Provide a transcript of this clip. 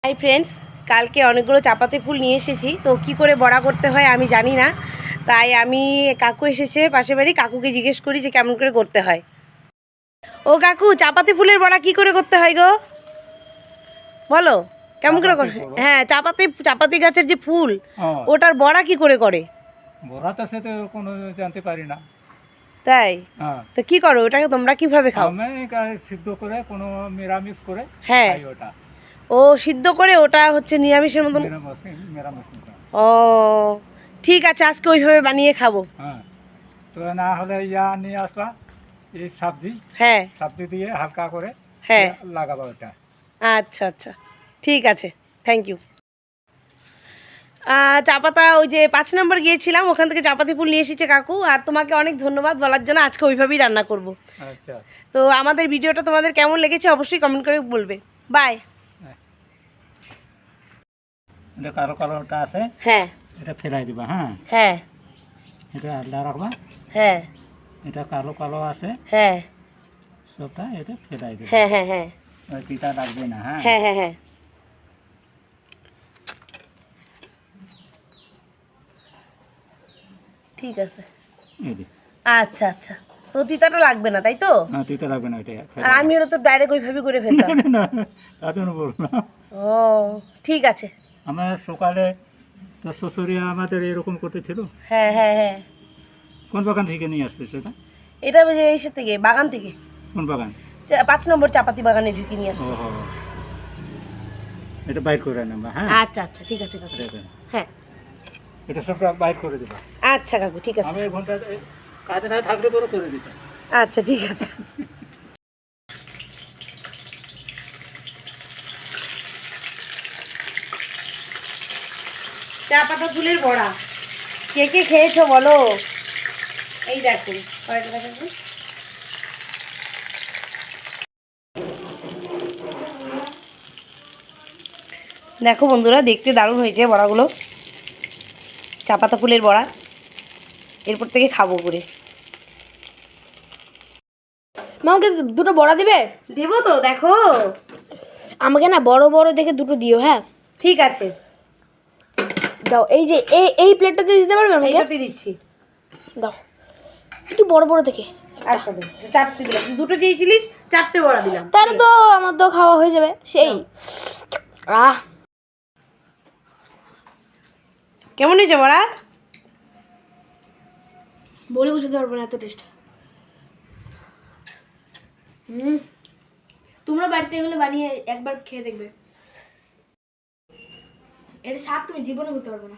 Hi friends, কালকে অনেকগুলো চাপাতি ফুল নিয়ে এসেছি। তো কি করে বড়া করতে হয় আমি জানি না, তাই আমি কাকু এসেছে পাশের বাড়ি, কাকুকে জিজ্ঞেস করি যে কেমন করে করতে হয়। ও কাকু, চাপাতি ফুলের বড়া কি করে করতে হয় গো, বলো কেমন করে হ্যাঁ, চাপাতি গাছের যে ফুল ওটার বড়া কি করে করে? বড়া তো সে তো কোনো জানতে পারি না। তাই? হ্যাঁ, তো কি করো ওটাকে, তোমরা কিভাবে খাও? আমি সিদ্ধ করে কোনো নিরামিষ করে হ্যাঁ, খাই ওটা। ও সিদ্ধ করে ওটা হচ্ছে নিরামিষের মতন। নিরামিষ মতো। ও ঠিক আছে, আজকে ওইভাবে বানিয়ে খাবো। হ্যাঁ, তো না হলে নিয়ে আসবা, এই সবজি, হ্যাঁ সবজি দিয়ে হালকা করে হ্যাঁ, লাগাবো ওটা। আচ্ছা আচ্ছা, ঠিক আছে, থ্যাংক ইউ। চাপাতা ওই যে 5 নম্বর গিয়েছিলাম, ওখান থেকে চাপাতি ফুল নিয়ে এসেছে কাকু, আর তোমাকে অনেক ধন্যবাদ বলার জন্য। আজকে ওইভাবেই রান্না করব। আচ্ছা, তো আমাদের ভিডিওটা তোমাদের কেমন লেগেছে অবশ্যই কমেন্ট করে বলবে। বাই। এটা কালো কালোটা আছে, হ্যাঁ এটা ফেলাই দিবা। হ্যাঁ হ্যাঁ এটা আলাদা রাখবা। হ্যাঁ এটা কালো কালো আছে, হ্যাঁ সবটা এটা ফেলাই দিবা। হ্যাঁ হ্যাঁ হ্যাঁ ওই পিতা রাখবে না। হ্যাঁ হ্যাঁ হ্যাঁ হ্যাঁ, ঠিক আছে। এই যে, আচ্ছা আচ্ছা, তো তিতাটা লাগবে না তাই তো? হ্যাঁ তিতা রাখবে না, এটা আর আমি ওটা তো ডাইরেক্ট ওইভাবে করে ফেলতাম। না, তা তো বলবো না। ও ঠিক আছে। আমার সকালে তো শ্বশুরিয়া আমাদের এরকম করতেছিল। হ্যাঁ হ্যাঁ হ্যাঁ, কোন বাগান থেকে নিয়ে আসছে সেটা? এটা ওই যে ইসে থেকে, বাগান থেকে, কোন বাগান? 5 নম্বর চাপাতি বাগানে ঢুকে নিয়ে আসছে। ও, এটা বাইর করে নেবা। হ্যাঁ আচ্ছা আচ্ছা, ঠিক আছে কাকু। এটা হ্যাঁ এটা সবটা বাইর করে দেবা। আচ্ছা কাকু, ঠিক আছে। আমি এক ঘন্টা কাজে না থাকলে পরে করে দিতাম। আচ্ছা ঠিক আছে। চা পাতা ফুলের বড়া কে কে খেয়েছো বলো? এই দেখো কয়টা দেখো। দেখো বন্ধুরা, দেখতে দারুণ হয়েছে বড়াগুলো, চা পাতা ফুলের বড়া। এরপর থেকে খাবো করে। আমাকে দুটো বড়া দিবে? দেবো তো, দেখো। আমাকে না বড় বড় দেখে দুটো দিও। হ্যাঁ ঠিক আছে, দাও। এই যে এই প্লেটটাতে দিতে পারবে আমাকে? এইটাতে দিচ্ছি। দাও একটু বড় বড় দেখে। আচ্ছা, 4টে দিলাম, দুটো চেয়েছিলিস 4টে বড়া দিলাম। তাহলে তো আমার তো খাওয়া হয়ে যাবে সেই। কেমন হয়েছে বড়া? বলে বুঝতে পারবো না, এত টেস্ট। তোমরা বাড়িতে এগুলো বানিয়ে একবার খেয়ে দেখবে, এর স্বাদ তুমি জীবনে বুঝতে পারবে না।